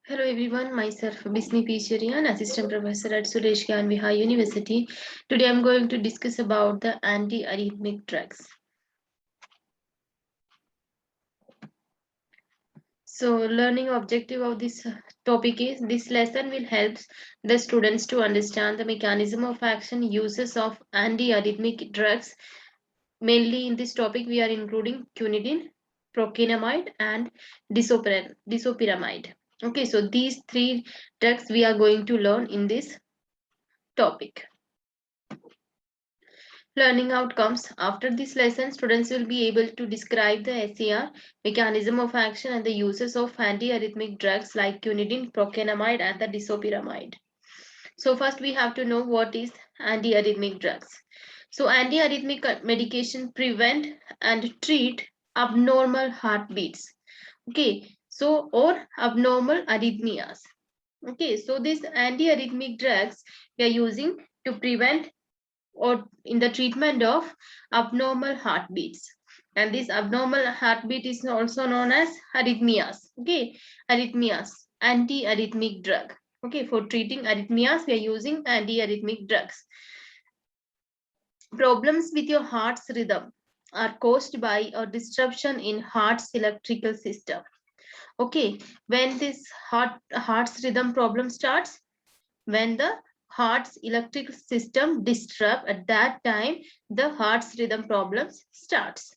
Hello everyone, myself Bisni Picharian, Assistant Professor at Suresh Gyan Vihar University. Today I'm going to discuss about the anti-arrhythmic drugs. So learning objective of this topic is this lesson will help the students to understand the mechanism of action, uses of anti-arrhythmic drugs. Mainly in this topic we are including quinidine, procainamide and disopyramide. Okay, so these three drugs we are going to learn in this topic. Learning outcomes. After this lesson, students will be able to describe the SAR, mechanism of action and the uses of antiarrhythmic drugs like quinidine, procainamide and the disopyramide. So first we have to know what is antiarrhythmic drugs. So antiarrhythmic medication prevent and treat abnormal heartbeats. Okay, so or abnormal arrhythmias. Okay, so these antiarrhythmic drugs we are using to prevent or in the treatment of abnormal heartbeats, and this abnormal heartbeat is also known as arrhythmias. Okay, arrhythmias, anti-arrhythmic drug. Okay, for treating arrhythmias we are using anti-arrhythmic drugs. Problems with your heart's rhythm are caused by a disruption in heart's electrical system. Okay, when this heart's rhythm problem starts, when the heart's electric system disrupt, at that time the heart's rhythm problems starts.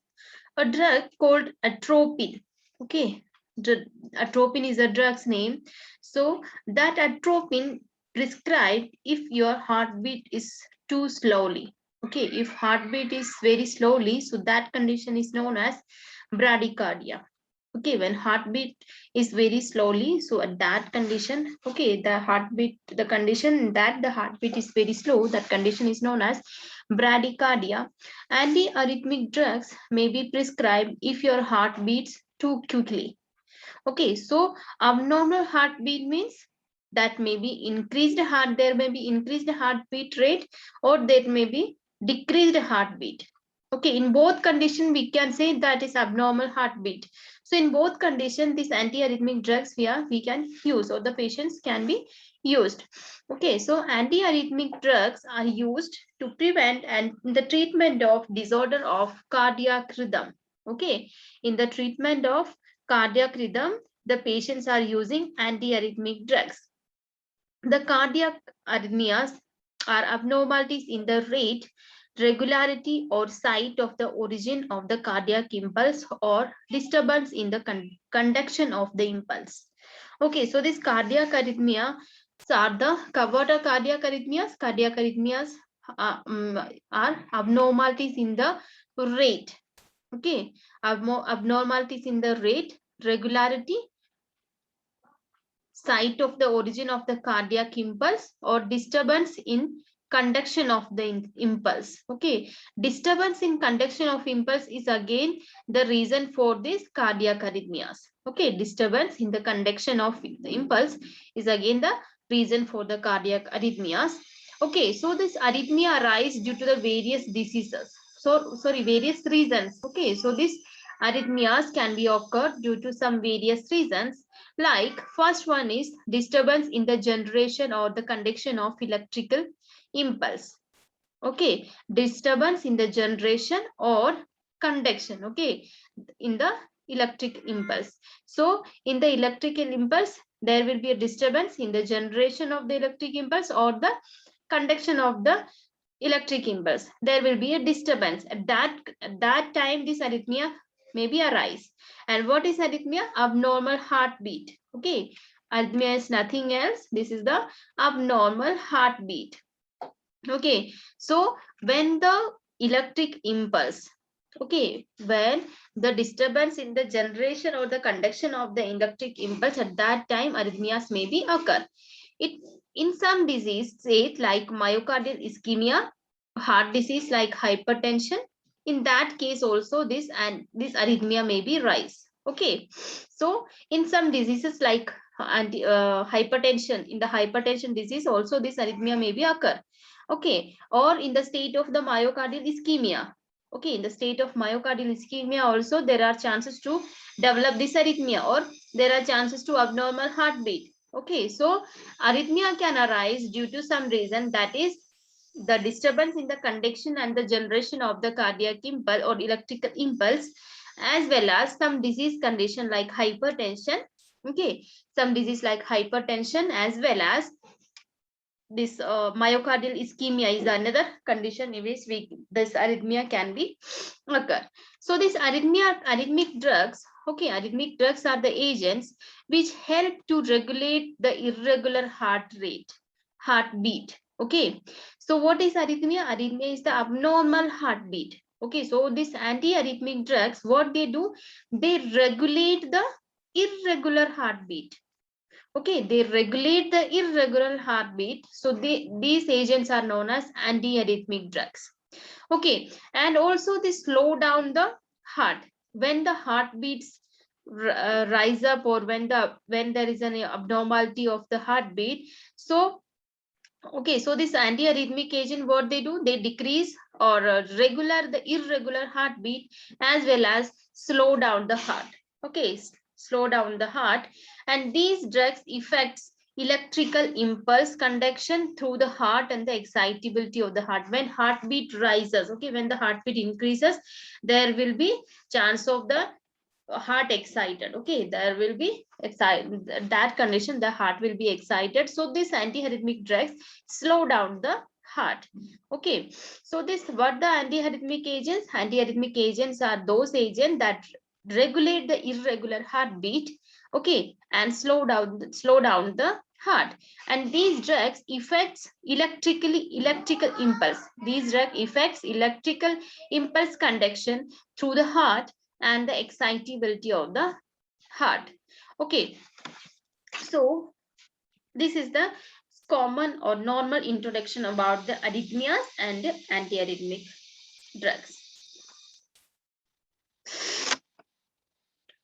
A drug called atropine. Okay, atropine is a drug's name. So that atropine prescribed if your heartbeat is too slowly. Okay, if heartbeat is very slowly, so that condition is known as bradycardia. Okay, when heartbeat is very slowly, so at that condition, okay, the condition that the heartbeat is very slow, that condition is known as bradycardia. Antiarrhythmic drugs may be prescribed if your heart beats too quickly. Okay, so abnormal heartbeat means that may be there may be increased heartbeat rate, or there may be decreased heartbeat. Okay, in both condition we can say that is abnormal heartbeat. So in both condition, these antiarrhythmic drugs we can use, or the patients can be used. Okay, so antiarrhythmic drugs are used to prevent and the treatment of disorder of cardiac rhythm. Okay, in the treatment of cardiac rhythm, the patients are using antiarrhythmic drugs. The cardiac arrhythmias are abnormalities in the rate, regularity, or site of the origin of the cardiac impulse or disturbance in the conduction of the impulse. Okay, so this cardiac arrhythmia are the what are cardiac arrhythmias? Cardiac arrhythmias are abnormalities in the rate. Okay, abnormalities in the rate, regularity, site of the origin of the cardiac impulse, or disturbance in conduction of the impulse. Okay, disturbance in conduction of impulse is again the reason for this cardiac arrhythmias. Okay, disturbance in the conduction of the impulse is again the reason for the cardiac arrhythmias. Okay, so this arrhythmia arise due to the various diseases, so sorry, various reasons. Okay, so this arrhythmias can be occurred due to some various reasons, like first one is disturbance in the generation or the conduction of electrical impulse. Okay, disturbance in the generation or conduction, okay, in the electric impulse. So in the electrical impulse, there will be a disturbance in the generation of the electric impulse or the conduction of the electric impulse. There will be a disturbance. At that time, this arrhythmia may be arise. And what is arrhythmia? Abnormal heartbeat. Okay. Arrhythmia is nothing else. This is the abnormal heartbeat. Okay. So when the electric impulse, okay, when the disturbance in the generation or the conduction of the electric impulse, at that time arrhythmias may be occur. It in some disease, say like myocardial ischemia, heart disease like hypertension, in that case also this arrhythmia may be rise. Okay, so in some diseases like hypertension, in the hypertension disease also this arrhythmia may be occur. Okay, or in the state of the myocardial ischemia. Okay, in the state of myocardial ischemia also there are chances to develop this arrhythmia, or there are chances to abnormal heartbeat. Okay, so arrhythmia can arise due to some reason, that is the disturbance in the conduction and the generation of the cardiac impulse or electrical impulse, as well as some disease condition like hypertension. Okay, some disease like hypertension, as well as this myocardial ischemia is another condition in which this arrhythmia can be occur. So this arrhythmic drugs, okay, arrhythmic drugs are the agents which help to regulate the irregular heartbeat. Okay, so what is arrhythmia? Arrhythmia is the abnormal heartbeat. Okay, so these anti-arrhythmic drugs, what they do, they regulate the irregular heartbeat. Okay, they regulate the irregular heartbeat. So these agents are known as antiarrhythmic drugs. Okay, and also they slow down the heart when the heartbeats rise up, or when there is an abnormality of the heartbeat. So okay, so this antiarrhythmic agent, what they do, they decrease or regular the irregular heartbeat, as well as slow down the heart. Okay, slow down the heart, and these drugs affects electrical impulse conduction through the heart and the excitability of the heart. When heartbeat rises, okay, when the heartbeat increases, there will be chance of the heart excited. Okay, there will be excited, that condition the heart will be excited. So this antiarrhythmic drugs slow down the heart. Okay, so this, what the antiarrhythmic agents are those agents that regulate the irregular heartbeat. Okay, and slow down the heart. And these drugs affects electrical impulse. These drug affects electrical impulse conduction through the heart and the excitability of the heart. Okay, so this is the common or normal introduction about the arrhythmias and the antiarrhythmic drugs.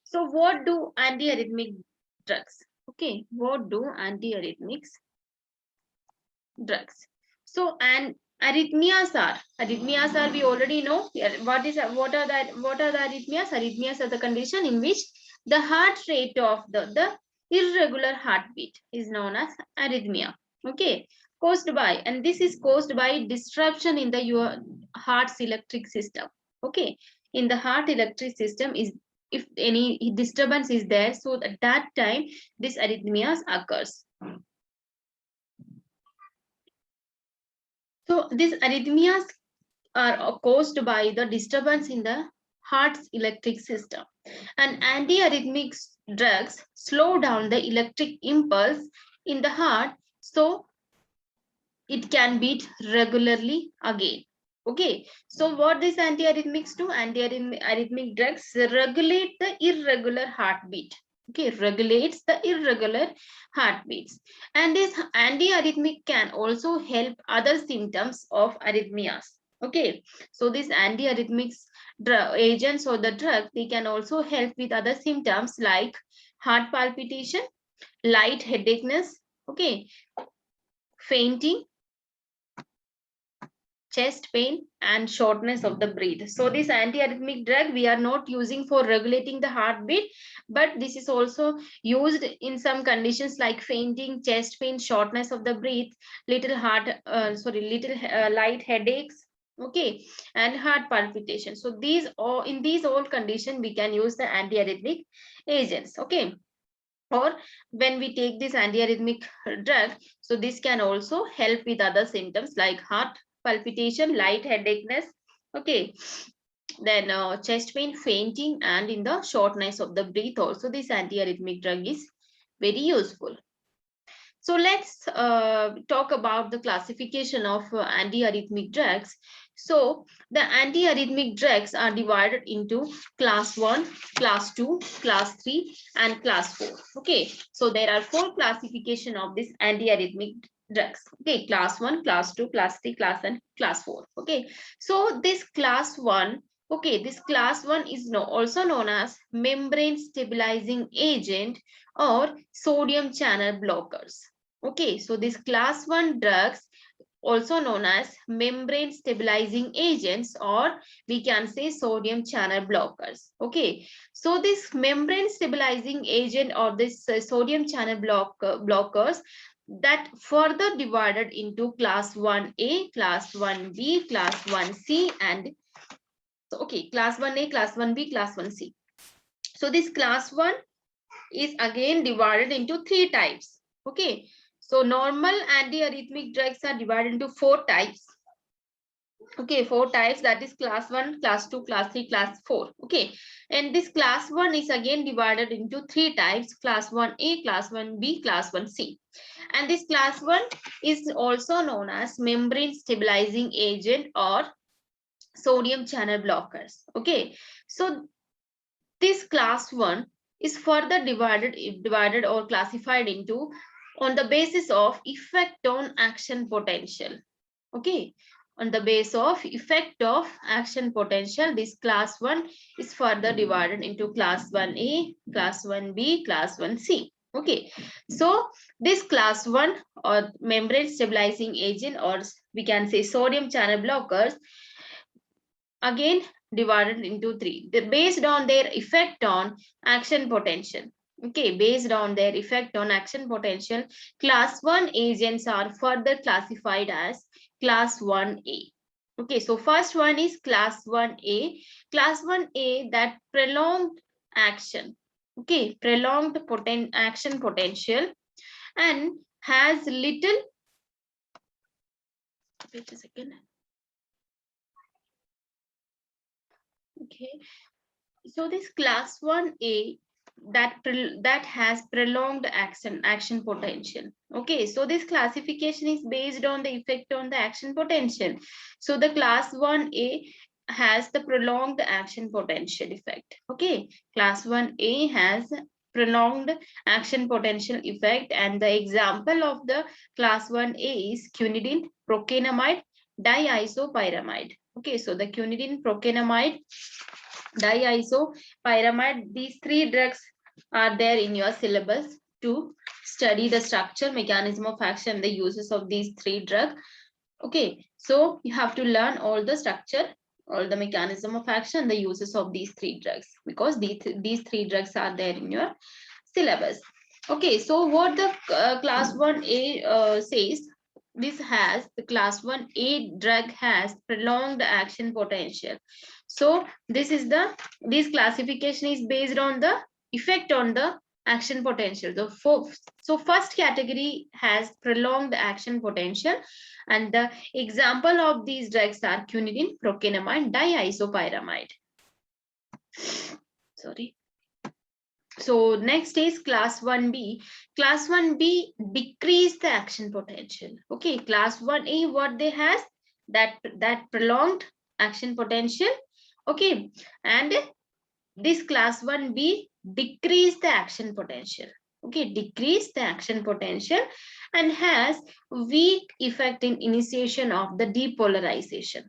So what do antiarrhythmic drugs? Okay, what do antiarrhythmics drugs? So, and arrhythmias are, we already know what are the arrhythmias? Arrhythmias are the condition in which the heart rate of the irregular heartbeat is known as arrhythmia. Okay, caused by, and this is caused by disruption in the your heart's electric system. Okay, in the heart electric system is, if any disturbance is there, so at that time this arrhythmias occurs. So these arrhythmias are caused by the disturbance in the heart's electric system. And antiarrhythmic drugs slow down the electric impulse in the heart, so it can beat regularly again. Okay, so what these antiarrhythmics do? Antiarrhythmic drugs regulate the irregular heartbeat. Okay, regulates the irregular heartbeats. And this antiarrhythmic can also help other symptoms of arrhythmias. Okay, so these antiarrhythmics agents or the drug, they can also help with other symptoms like heart palpitation, light headaches, okay, fainting, chest pain, and shortness of the breath. So this antiarrhythmic drug we are not using for regulating the heartbeat, but this is also used in some conditions like fainting, chest pain, shortness of the breath, little light headaches, okay, and heart palpitation. So these all, in these all conditions we can use the antiarrhythmic agents. Okay, or when we take this antiarrhythmic drug, so this can also help with other symptoms like heart palpitation, light headaches, okay, then chest pain, fainting, and in the shortness of the breath also this antiarrhythmic drug is very useful. So let's talk about the classification of antiarrhythmic drugs. So the antiarrhythmic drugs are divided into class 1, class 2, class 3, and class 4. Okay, so there are 4 classification of this antiarrhythmic drugs. Okay, class 1, class 2, class 3, and class 4. Okay, so this class 1, okay, this class 1 is also known as membrane stabilizing agent or sodium channel blockers. Okay, so these class 1 drugs also known as membrane stabilizing agents, or we can say sodium channel blockers. Okay, so this membrane stabilizing agent or this sodium channel blockers that further divided into class 1A, class 1B, class 1C, and so okay, class 1A, class 1B, class 1C. So this class 1 is again divided into 3 types. Okay, so normal antiarrhythmic drugs are divided into 4 types. Okay, 4 types, that is class 1, class 2, class 3, class 4. Okay, and this class 1 is again divided into 3 types: class 1A, class 1B, class 1C. And this class 1 is also known as membrane stabilizing agent or sodium channel blockers. Okay, so this class 1 is further divided or classified into on the basis of effect on action potential. Okay, on the base of effect of action potential, this class 1 is further divided into class 1A, class 1B, class 1C. Okay, so this class 1 or membrane stabilizing agent, or we can say sodium channel blockers, again divided into 3. They're based on their effect on action potential. Okay, based on their effect on action potential, class 1 agents are further classified as class 1A. Okay, so first one is class 1A. Class 1A, that prolonged action. Okay, prolonged action potential and has little, wait a second. Okay, so this class 1A, that has prolonged action potential. Okay, so this classification is based on the effect on the action potential. So the class 1A has the prolonged action potential effect. Okay, class 1A has prolonged action potential effect, and the example of the class 1A is quinidine, procainamide, diisopyramide. Okay, so the quinidine, procainamide, diisopyramide, these 3 drugs are there in your syllabus to study the structure, mechanism of action, the uses of these 3 drugs. Okay, so you have to learn all the structure, all the mechanism of action, the uses of these 3 drugs, because these 3 drugs are there in your syllabus. Okay, so what the class 1A says, the class 1A drug has prolonged action potential. So this classification is based on the effect on the action potential. So first category has prolonged action potential, and the example of these drugs are quinidine, procainamide, diisopyramide. Sorry. So next is class 1B. Class 1B decrease the action potential. Okay, class 1A, what they has, that prolonged action potential. Okay, and this class 1B decrease the action potential. Okay, decrease the action potential and has weak effect in initiation of the depolarization.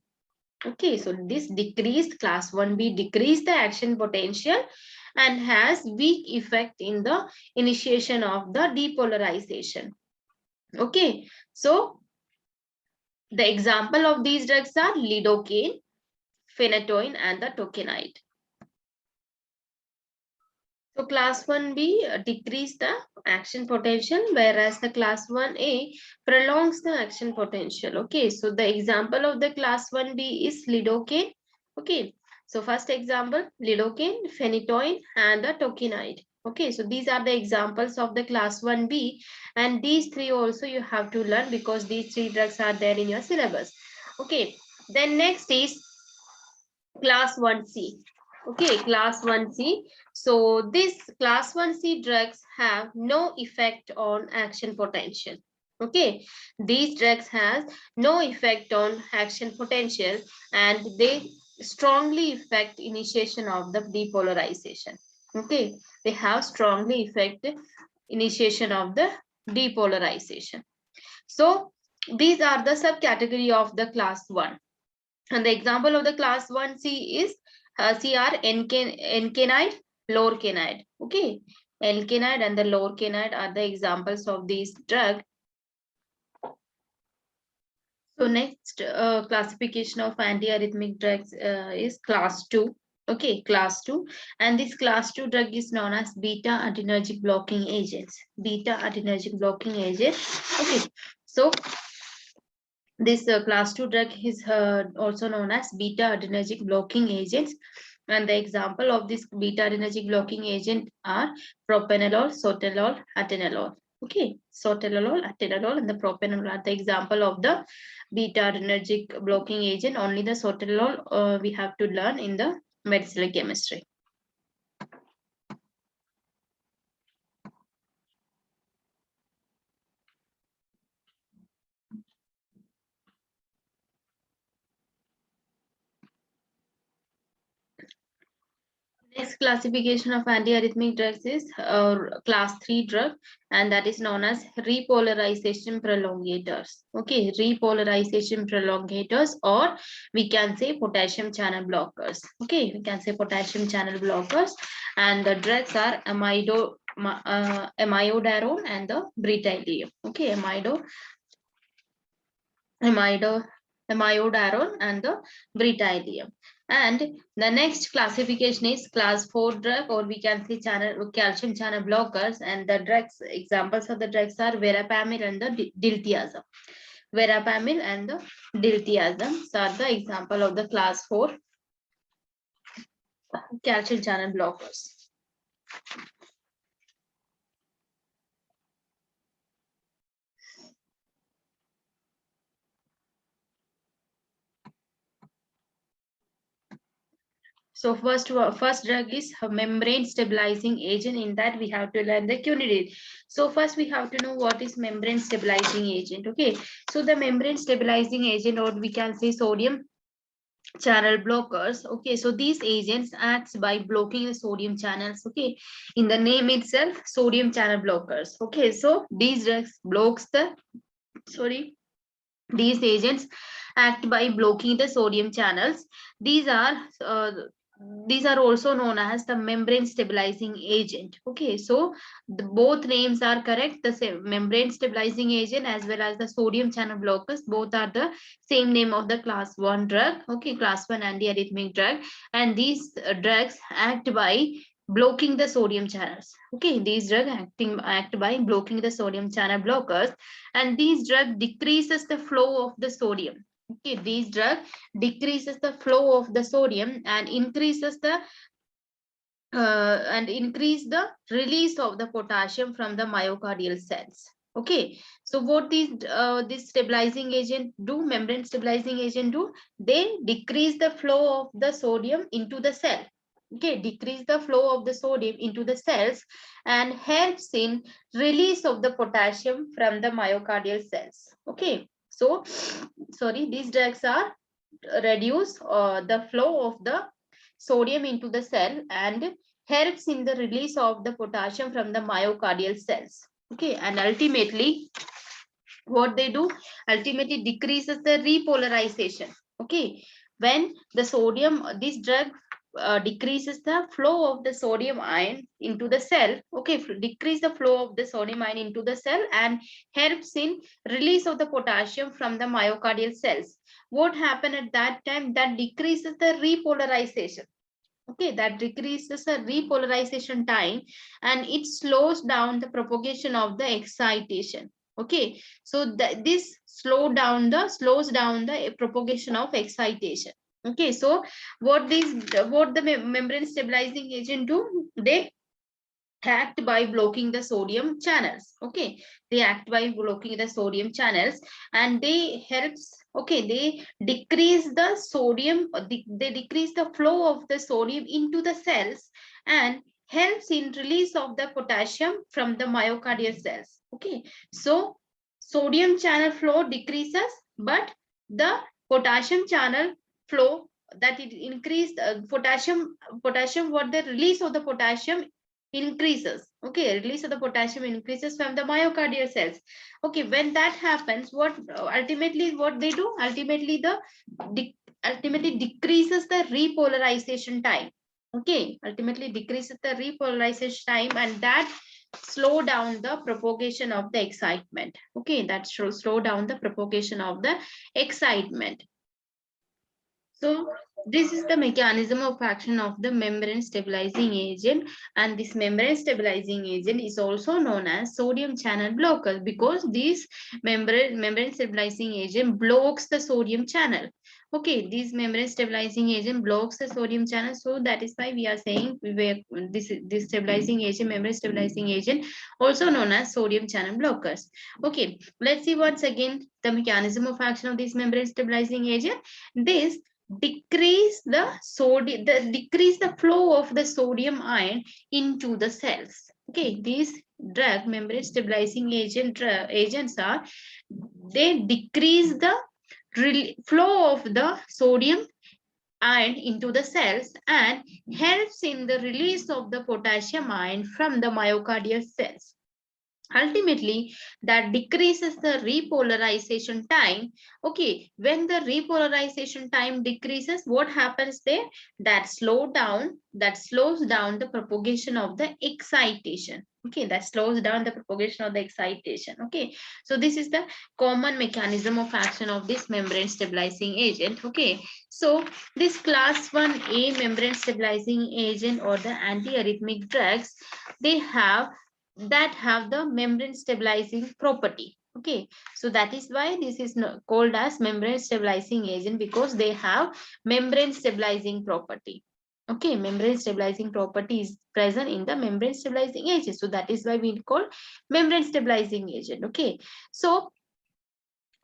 Okay, so this decreased class 1B decrease the action potential and has weak effect in the initiation of the depolarization. Okay, so the example of these drugs are lidocaine, phenytoin, and the tokainide. So class 1B decrease the action potential, whereas the class 1A prolongs the action potential. Okay, so the example of the class 1B is lidocaine. Okay, so first example, lidocaine, phenytoin, and the tokainide. Okay, so these are the examples of the class 1B, and these 3 also you have to learn because these 3 drugs are there in your syllabus. Okay, then next is class 1C. Okay, class 1C. So this class 1C drugs have no effect on action potential. Okay, these drugs has no effect on action potential and they strongly affect initiation of the depolarization. Okay, they have strongly affect initiation of the depolarization. So these are the subcategory of the class 1. And the example of the class 1C is CR encanide, lorcainide. Okay, encanide and the lorcainide are the examples of these drug. So next classification of antiarrhythmic drugs is class 2. Okay, class 2. And this class 2 drug is known as beta adrenergic blocking agents. Beta adrenergic blocking agent. Okay, so this class 2 drug is also known as beta adrenergic blocking agents. And the example of this beta adrenergic blocking agent are propranolol, sotalol, atenolol. Okay, sotalol, atenolol, and the propranolol are the example of the beta adrenergic blocking agent. Only the sotalol we have to learn in the medicinal chemistry. Next classification of antiarrhythmic drugs is class 3 drug, and that is known as repolarization prolongators. Okay, repolarization prolongators, or we can say potassium channel blockers. Okay, we can say potassium channel blockers, and the drugs are amidodarone and the britaglium. Okay, amidodarone and the britaglium. And the next classification is class 4 drug, or we can say calcium channel blockers, and the drugs examples of the drugs are verapamil and the diltiazem. Verapamil and the diltiazem are the example of the class 4 calcium channel blockers. So first drug is a membrane stabilizing agent. In that we have to learn the quinidine. So first we have to know what is membrane stabilizing agent. Okay, so the membrane stabilizing agent, or we can say sodium channel blockers. Okay, so these agents acts by blocking the sodium channels. Okay, in the name itself, sodium channel blockers. Okay, so these drugs blocks the these agents act by blocking the sodium channels. These are also known as the membrane stabilizing agent. Okay, so both names are correct. The same membrane stabilizing agent as well as the sodium channel blockers, both are the same name of the class 1 drug. Okay, class 1 antiarrhythmic drug, and these drugs act by blocking the sodium channels. Okay, these drugs act by blocking the sodium channel blockers, and these drug decreases the flow of the sodium. Okay, these drug decreases the flow of the sodium and increase the release of the potassium from the myocardial cells. Okay, so what these this stabilizing agent do, membrane stabilizing agent do, they decrease the flow of the sodium into the cell. Okay, decrease the flow of the sodium into the cells and helps in release of the potassium from the myocardial cells. Okay, so these drugs are reduce the flow of the sodium into the cell and helps in the release of the potassium from the myocardial cells. Okay, and ultimately what they do, ultimately decreases the repolarization. Okay, when the sodium, this drug decreases the flow of the sodium ion into the cell. Okay, decrease the flow of the sodium ion into the cell and helps in release of the potassium from the myocardial cells. What happened at that time, that decreases the repolarization. Okay, that decreases the repolarization time and it slows down the propagation of the excitation. Okay, so this slows down the propagation of excitation. Okay, so what the membrane stabilizing agent do, they act by blocking the sodium channels. Okay, they act by blocking the sodium channels and they helps. Okay, they decrease the sodium, they decrease the flow of the sodium into the cells and helps in release of the potassium from the myocardial cells. Okay, so sodium channel flow decreases, but the potassium channel flow, that it increased potassium, what the release of the potassium increases. Okay, release of the potassium increases from the myocardial cells. Okay, when that happens, what ultimately what they do, ultimately decreases the repolarization time. Okay, ultimately decreases the repolarization time, and that slow down the propagation of the excitement. Okay, that should slow down the propagation of the excitement. So this is the mechanism of action of the membrane stabilizing agent, and this membrane stabilizing agent is also known as sodium channel blocker, because this membrane stabilizing agent blocks the sodium channel. Okay, this membrane stabilizing agent blocks the sodium channel, so that is why we are saying this stabilizing agent, membrane stabilizing agent, also known as sodium channel blockers. Okay, let's see once again the mechanism of action of this membrane stabilizing agent. This decrease the flow of the sodium ion into the cells. Okay, these drug membrane stabilizing agents are, they decrease the flow of the sodium ion into the cells and helps in the release of the potassium ion from the myocardial cells. Ultimately, that decreases the repolarization time. Okay, when the repolarization time decreases, what happens there? That slows down the propagation of the excitation. Okay, that slows down the propagation of the excitation. Okay, so this is the common mechanism of action of this membrane stabilizing agent. Okay, so this class 1A membrane stabilizing agent or the antiarrhythmic drugs, they have the membrane stabilizing property. Okay, so that is why this is called as membrane stabilizing agent, because they have membrane stabilizing property. Okay, membrane stabilizing property is present in the membrane stabilizing agent, so that is why we call membrane stabilizing agent. Okay, so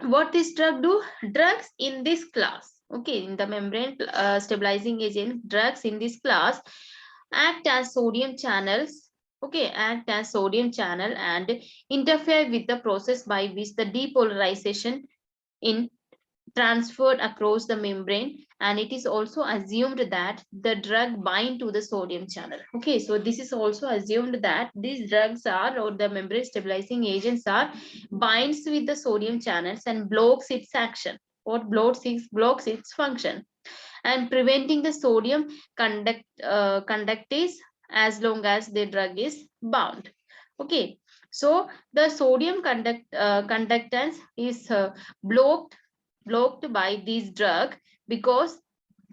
what this drug do? Drugs in this class, okay, in the membrane stabilizing agent, drugs in this class act as sodium channels. Okay, act as sodium channel and interfere with the process by which the depolarization in transferred across the membrane, and it is also assumed that the drug bind to the sodium channel. Okay, so this is also assumed that these drugs are, or the membrane stabilizing agents are, binds with the sodium channels and blocks its action, or blocks its function, and preventing the sodium conductase as long as the drug is bound. Okay, so the sodium conductance is blocked by these drug, because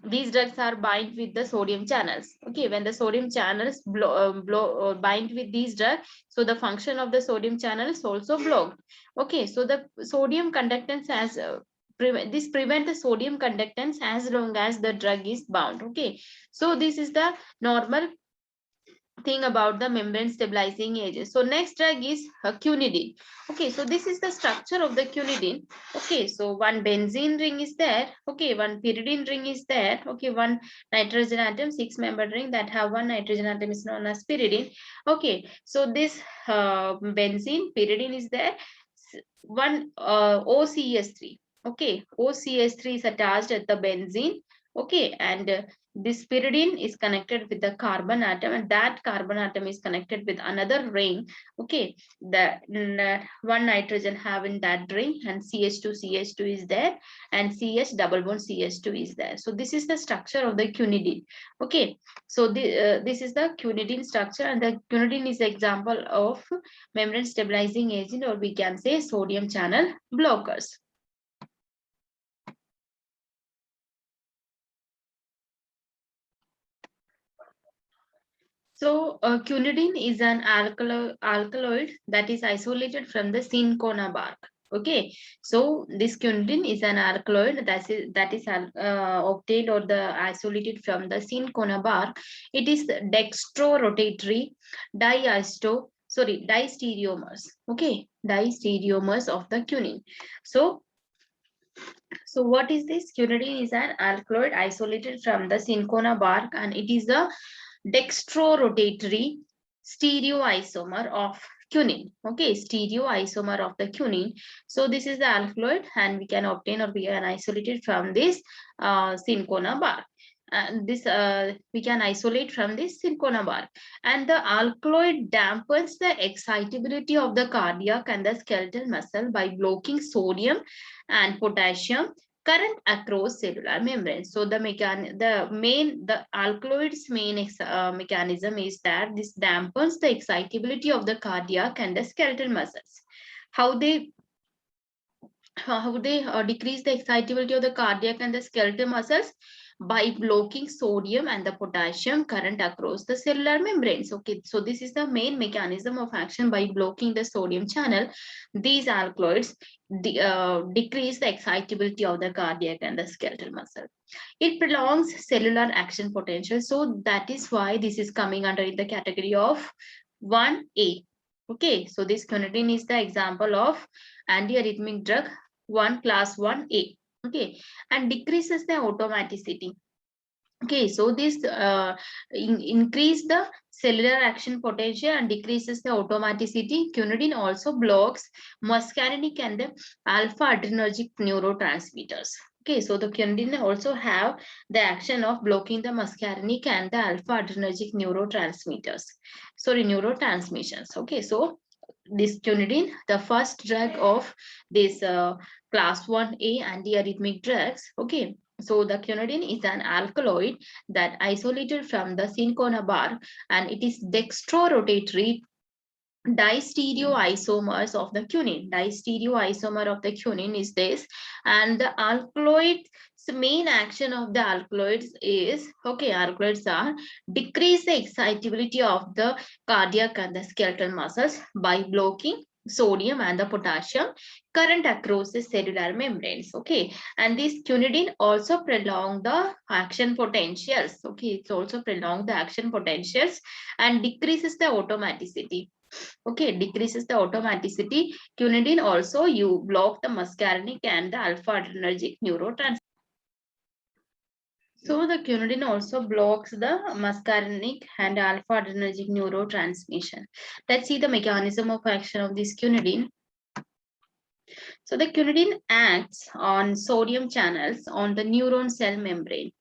these drugs are bind with the sodium channels. Okay, when the sodium channels bind with these drugs, so the function of the sodium channel is also blocked. Okay, so the sodium conductance has prevent the sodium conductance as long as the drug is bound. Okay, so this is the normal thing about the membrane stabilizing agent. So next drug is quinidine. Okay, so this is the structure of the quinidine. Okay, so one benzene ring is there. Okay, one pyridine ring is there. Okay, one nitrogen atom, 6-membered ring that have one nitrogen atom is known as pyridine. Okay, so this benzene pyridine is there. One OCS3. Okay, OCS3 is attached at the benzene. Okay, and this pyridine is connected with the carbon atom, and that carbon atom is connected with another ring. Okay, the one nitrogen have in that ring, and CH2 is there, and CH double bond CH2 is there. So this is the structure of the quinidine. Okay, so this is the quinidine structure, and the quinidine is example of membrane stabilizing agent, or we can say sodium channel blockers. So quinidine is an alkaloid that is isolated from the cinchona bark. Okay, so this quinidine is an alkaloid that is obtained or the isolated from the cinchona bark. It is dextrorotatory distereomers. Okay, distereomers of the quinine. So what is this? Quinidine is an alkaloid isolated from the cinchona bark, and it is a dextrorotatory stereoisomer of quinine. Okay, stereoisomer of the quinine. So this is the alkaloid, and we can obtain, or we can isolate it from this cinchona bark. And this we can isolate from this cinchona bark. And the alkaloid dampens the excitability of the cardiac and the skeletal muscle by blocking sodium and potassium current across cellular membranes. So the alkaloids mechanism is that this dampens the excitability of the cardiac and the skeletal muscles. How they decrease the excitability of the cardiac and the skeletal muscles? By blocking sodium and the potassium current across the cellular membranes. Okay, so this is the main mechanism of action. By blocking the sodium channel, these alkaloids decrease the excitability of the cardiac and the skeletal muscle. It prolongs cellular action potential. So that is why this is coming under the category of 1A. Okay, so this quinidine is the example of antiarrhythmic drug class 1A. Okay, and decreases the automaticity. Okay, so this increase the cellular action potential and decreases the automaticity. Quinidine also blocks muscarinic and the alpha adrenergic neurotransmitters. Okay, so the quinidine also have the action of blocking the muscarinic and the alpha adrenergic neurotransmitters. Sorry, neurotransmissions. Okay, so this quinidine, the first drug of this class 1A antiarrhythmic drugs. Okay, so the quinidine is an alkaloid that isolated from the cinchona and it is dextrorotatory distereoisomers of the quinine. Distereoisomer of the quinine is this, and the alkaloids, main action of the alkaloids is, okay, alkaloids are decrease the excitability of the cardiac and the skeletal muscles by blocking sodium and the potassium current across the cellular membranes. Okay, and this quinidine also prolong the action potentials. Okay, it's also prolong the action potentials and decreases the automaticity. Okay, decreases the automaticity. Quinidine also you block the muscarinic and the alpha adrenergic neurotransmitter. So the quinidine also blocks the muscarinic and alpha adrenergic neurotransmission. Let's see the mechanism of action of this quinidine. So the quinidine acts on sodium channels on the neuron cell membrane.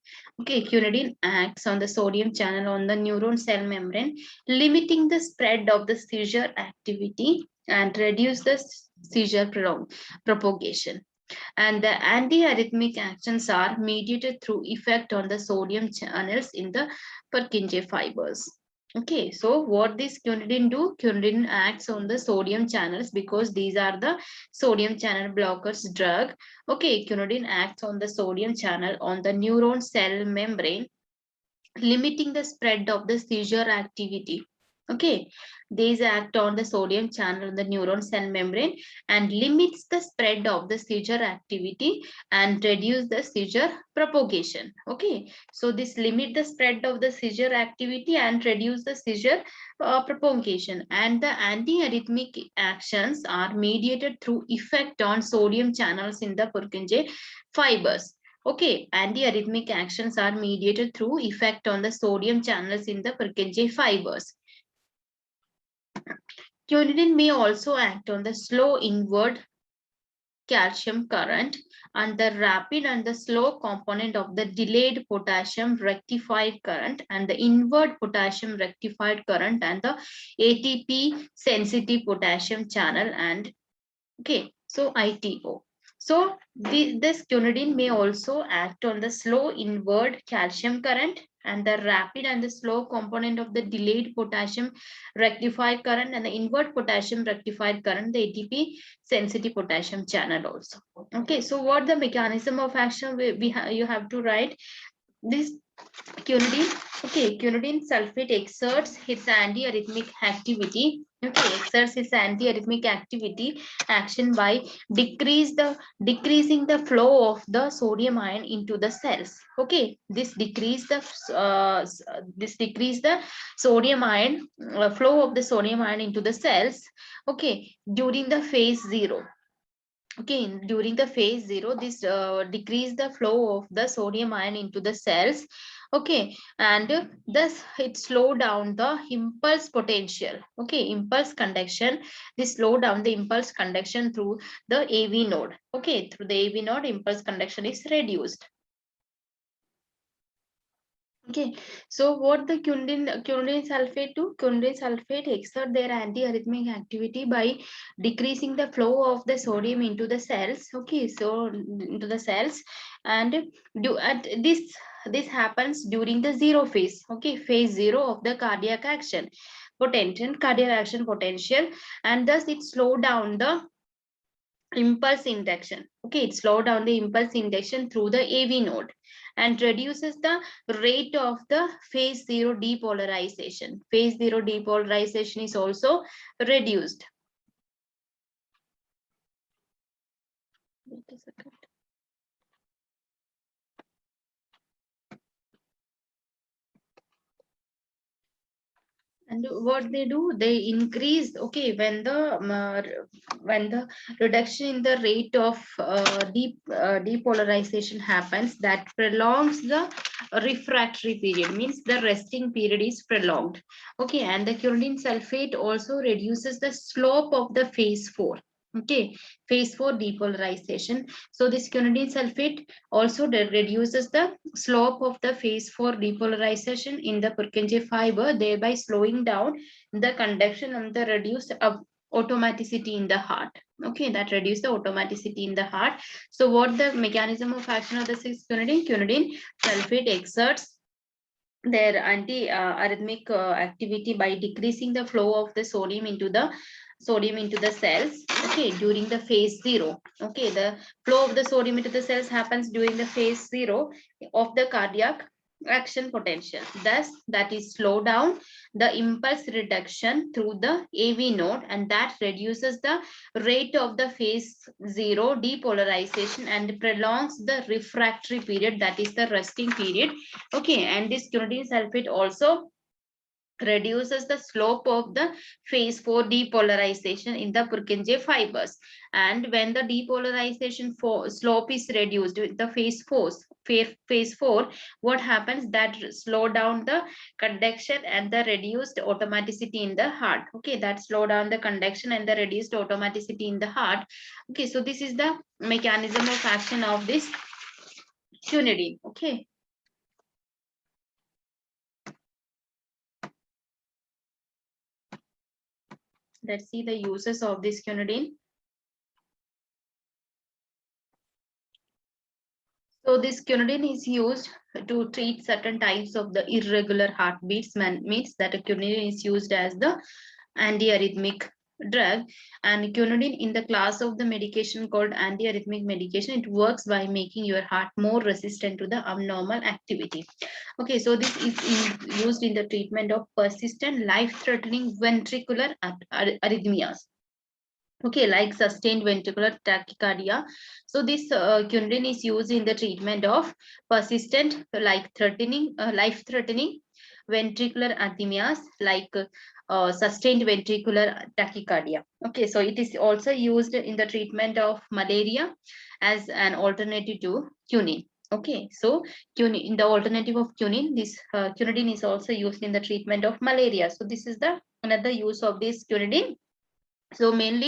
Okay, quinidine acts on the sodium channel on the neuron cell membrane, limiting the spread of the seizure activity and reduce the seizure propagation. And the antiarrhythmic actions are mediated through effect on the sodium channels in the Purkinje fibers. Okay, so what this quinidine do? Quinidine acts on the sodium channels because these are the sodium channel blockers drug. Okay, quinidine acts on the sodium channel on the neuron cell membrane, limiting the spread of the seizure activity. Okay, these act on the sodium channel in the neuron cell membrane and limits the spread of the seizure activity and reduce the seizure propagation. Okay, so this limit the spread of the seizure activity and reduce the seizure propagation. And the antiarrhythmic actions are mediated through effect on sodium channels in the Purkinje fibers. Okay, antiarrhythmic actions are mediated through effect on the sodium channels in the Purkinje fibers. Quinidine may also act on the slow inward calcium current and the rapid and the slow component of the delayed potassium rectified current and the inward potassium rectified current and the ATP sensitive potassium channel and okay, so ITO. So this quinidine may also act on the slow inward calcium current and the rapid and the slow component of the delayed potassium rectified current and the inward potassium rectified current, the ATP sensitive potassium channel also. Okay, so what the mechanism of action you have to write this quinidine. Okay, quinidine sulfate exerts its antiarrhythmic activity. Okay, exerts its antiarrhythmic activity action by decreasing the flow of the sodium ion into the cells. Okay, this decrease the sodium ion flow of the sodium ion into the cells. Okay, during the phase 0. Okay, during the phase 0, this decrease the flow of the sodium ion into the cells. Okay, and thus it slow down the impulse potential. Okay, impulse conduction. This slow down the impulse conduction through the AV node. Okay, through the AV node, impulse conduction is reduced. Okay, so what the quinidine sulfate do? Quinidine sulfate exert their antiarrhythmic activity by decreasing the flow of the sodium into the cells. Okay, so into the cells, and do at this happens during the zero phase. Okay, phase zero of the cardiac action potential, and thus it slow down the impulse induction. Okay, it slow down the impulse induction through the AV node and reduces the rate of the phase zero depolarization. Phase zero depolarization is also reduced. Wait a second. And what they do, they increase. Okay, when the reduction in the rate of depolarization happens, that prolongs the refractory period, means the resting period is prolonged. Okay, and the quinidine sulfate also reduces the slope of the phase 4. Okay, phase 4 depolarization. So this quinidine sulfate also reduces the slope of the phase 4 depolarization in the Purkinje fiber, thereby slowing down the conduction and the reduced automaticity in the heart. Okay, that reduce the automaticity in the heart. So what the mechanism of action of the quinidine? Quinidine sulfate exerts their anti-arrhythmic activity by decreasing the flow of the sodium into the cells. Okay, during the phase zero. Okay, the flow of the sodium into the cells happens during the phase zero of the cardiac action potential. Thus, that is slow down the impulse reduction through the AV node, and that reduces the rate of the phase zero depolarization and prolongs the refractory period, that is the resting period. Okay, and this quinidine sulfate also reduces the slope of the phase 4 depolarization in the Purkinje fibers. And when the depolarization slope is reduced with the phase 4, what happens? That slow down the conduction and the reduced automaticity in the heart. Okay, that slow down the conduction and the reduced automaticity in the heart. Okay, so this is the mechanism of action of this quinidine. Okay. Let's see the uses of this quinidine. So this quinidine is used to treat certain types of the irregular heartbeats. Means that a quinidine is used as the antiarrhythmic drug, and quinidine in the class of the medication called antiarrhythmic medication, it works by making your heart more resistant to the abnormal activity. Okay, so this is used in the treatment of persistent life-threatening ventricular arrhythmias. Okay, like sustained ventricular tachycardia. So this quinidine is used in the treatment of persistent life-threatening ventricular arrhythmias, like sustained ventricular tachycardia. Okay, so it is also used in the treatment of malaria as an alternative to quinine. Okay, so quinine, in the alternative of quinine, this quinidine is also used in the treatment of malaria. So this is the another use of this quinidine. So main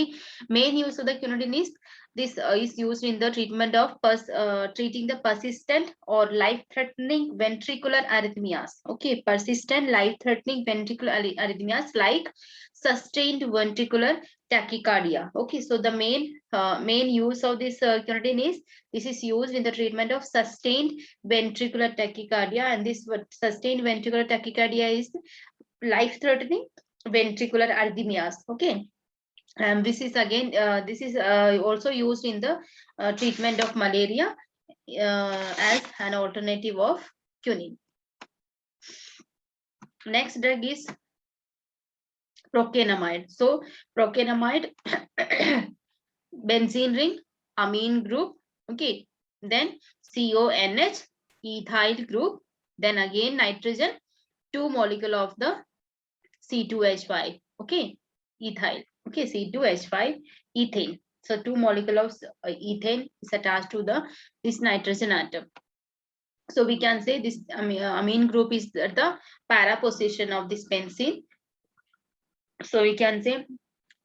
use of the quinidine is this is used in the treatment of treating the persistent or life-threatening ventricular arrhythmias. Okay, persistent life-threatening ventricular arrhythmias like sustained ventricular tachycardia. Okay, so the main use of this quinidine is this is used in the treatment of sustained ventricular tachycardia, and this sustained ventricular tachycardia is life-threatening ventricular arrhythmias. Okay. This is again, this is also used in the treatment of malaria as an alternative of quinine. Next drug is procainamide. So procainamide, benzene ring, amine group. Okay, then CONH, ethyl group. Then again nitrogen, 2 molecule of the C2H5. Okay, ethyl. Okay, C2H5, ethane. So 2 molecule of ethane is attached to this nitrogen atom. So we can say this amine group is at the para position of this benzene. So we can say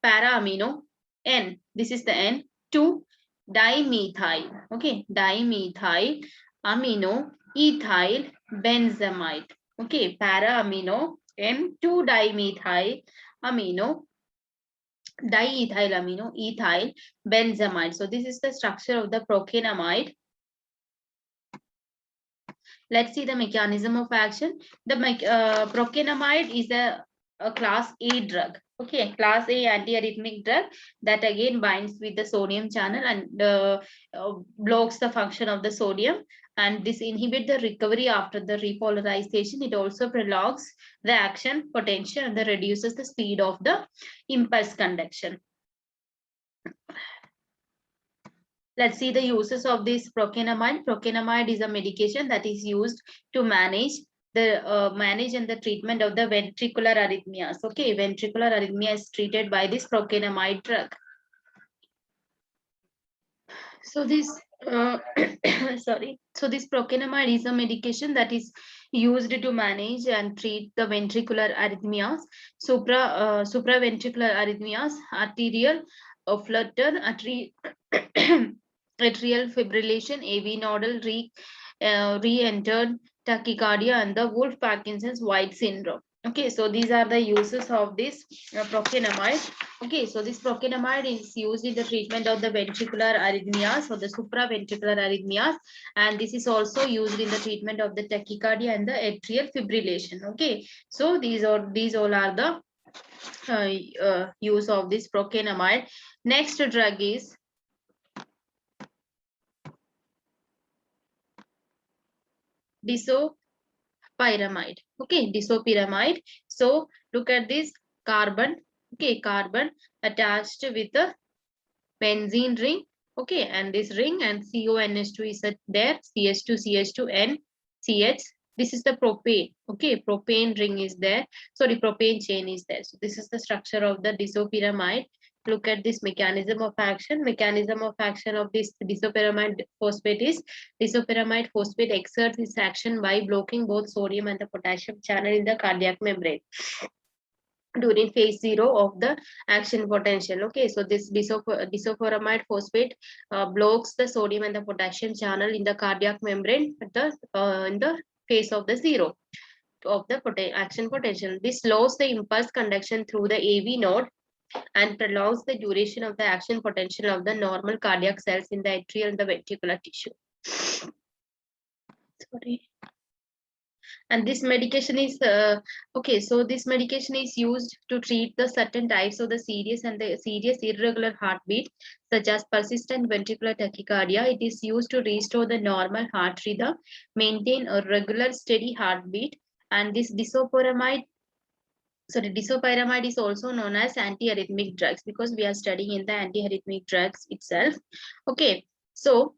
para amino N. This is the N, 2 dimethyl. Okay, dimethyl amino ethyl benzamide. Okay, para-amino M2-dimethyl amino diethyl amino ethyl benzamide. So this is the structure of the procainamide. Let's see the mechanism of action. The procainamide is a class A drug. Okay, class A antiarrhythmic drug that again binds with the sodium channel and blocks the function of the sodium, and this inhibit the recovery after the repolarization. It also prolongs the action potential and reduces the speed of the impulse conduction. Let's see the uses of this procainamide. Procainamide is a medication that is used to manage and the treatment of the ventricular arrhythmias. Okay, ventricular arrhythmia is treated by this procainamide drug. So this sorry. So this procainamide is a medication that is used to manage and treat the ventricular arrhythmias, supraventricular arrhythmias, arterial flutter, atrial fibrillation, AV nodal re-entered tachycardia, and the Wolff-Parkinson's White syndrome. Okay, so these are the uses of this procainamide. Okay, so this procainamide is used in the treatment of the ventricular arrhythmias or the supraventricular arrhythmias, and this is also used in the treatment of the tachycardia and the atrial fibrillation. Okay, so these all are the use of this procainamide. Next drug is disopyramide. Okay, disopyramide. So look at this carbon. Okay, carbon attached with a benzene ring. Okay, and this ring and CONH2 is there. CH2, CH2, N, CH. This is the propane. Okay, propane ring is there. Sorry, propane chain is there. So this is the structure of the disopyramide. Look at this mechanism of action. Mechanism of action of this disopyramide phosphate is disopyramide phosphate exerts its action by blocking both sodium and the potassium channel in the cardiac membrane during phase 0 of the action potential. Okay, so this disopyramide phosphate blocks the sodium and the potassium channel in the cardiac membrane at the in the phase of the 0 of the action potential. This slows the impulse conduction through the AV node and prolongs the duration of the action potential of the normal cardiac cells in the atrial and the ventricular tissue. Sorry. And this medication is okay, so this medication is used to treat the certain types of the serious irregular heartbeat, such as persistent ventricular tachycardia. It is used to restore the normal heart rhythm, maintain a regular steady heartbeat. And this disopyramide is also known as antiarrhythmic drugs, because we are studying in the antiarrhythmic drugs itself. Okay, so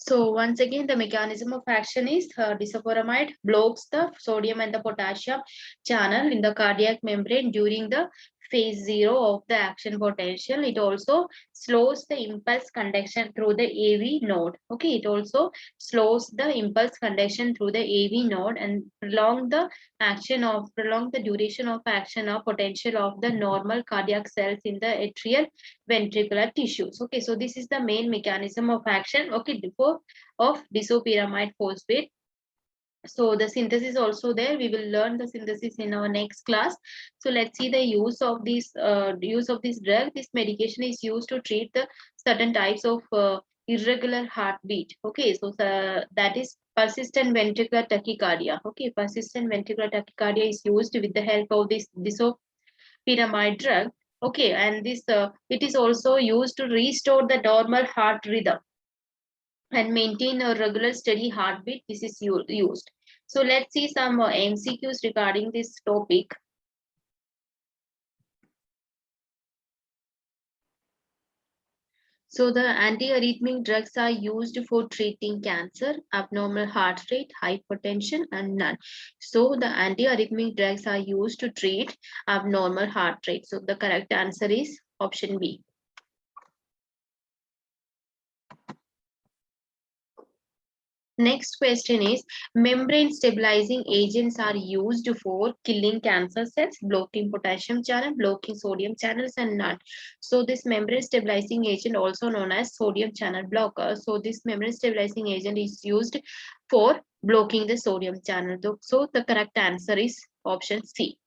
once again, the mechanism of action is disopyramide blocks the sodium and the potassium channel in the cardiac membrane during the phase 0 of the action potential. It also slows the impulse conduction through the AV node. Okay, it also slows the impulse conduction through the AV node and prolong the duration of action or potential of the normal cardiac cells in the atrial ventricular tissues. Okay, so this is the main mechanism of action. Okay, before of disopyramide phosphate. So the synthesis also there. We will learn the synthesis in our next class. So let's see the use of this drug. This medication is used to treat the certain types of irregular heartbeat. Okay, so that is persistent ventricular tachycardia. Okay, persistent ventricular tachycardia is used with the help of this disopyramide drug. Okay, and this it is also used to restore the normal heart rhythm and maintain a regular steady heartbeat. This is used. So let's see some MCQs regarding this topic. So the antiarrhythmic drugs are used for treating cancer, abnormal heart rate, hypertension, and none. So the antiarrhythmic drugs are used to treat abnormal heart rate. So the correct answer is option B. Next question is, membrane stabilizing agents are used for killing cancer cells, blocking potassium channel, blocking sodium channels and not. So this membrane stabilizing agent also known as sodium channel blocker. So this membrane stabilizing agent is used for blocking the sodium channel. So the correct answer is option C.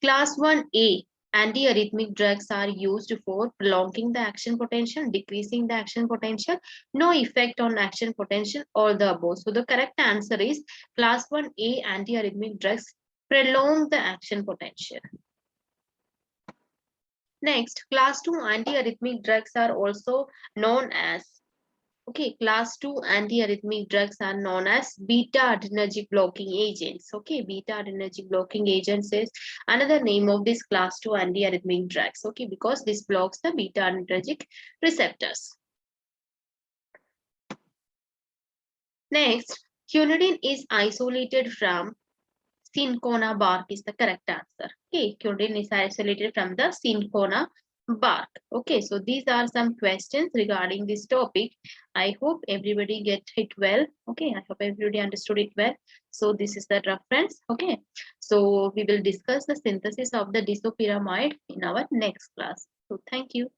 Class 1A antiarrhythmic drugs are used for prolonging the action potential, decreasing the action potential, no effect on action potential, or the above. So the correct answer is class 1A antiarrhythmic drugs prolong the action potential. Next, class 2 antiarrhythmic drugs are also known as, okay, class 2 antiarrhythmic drugs are known as beta adrenergic blocking agents. Okay, beta adrenergic blocking agents is another name of this class 2 antiarrhythmic drugs. Okay, because this blocks the beta adrenergic receptors. Next, quinidine is isolated from cinchona bark is the correct answer. Okay, quinidine is isolated from the cinchona bark. Okay, so these are some questions regarding this topic. I hope everybody get it well. Okay, I hope everybody understood it well. So this is the reference. Okay, so we will discuss the synthesis of the disopyramide in our next class. So thank you.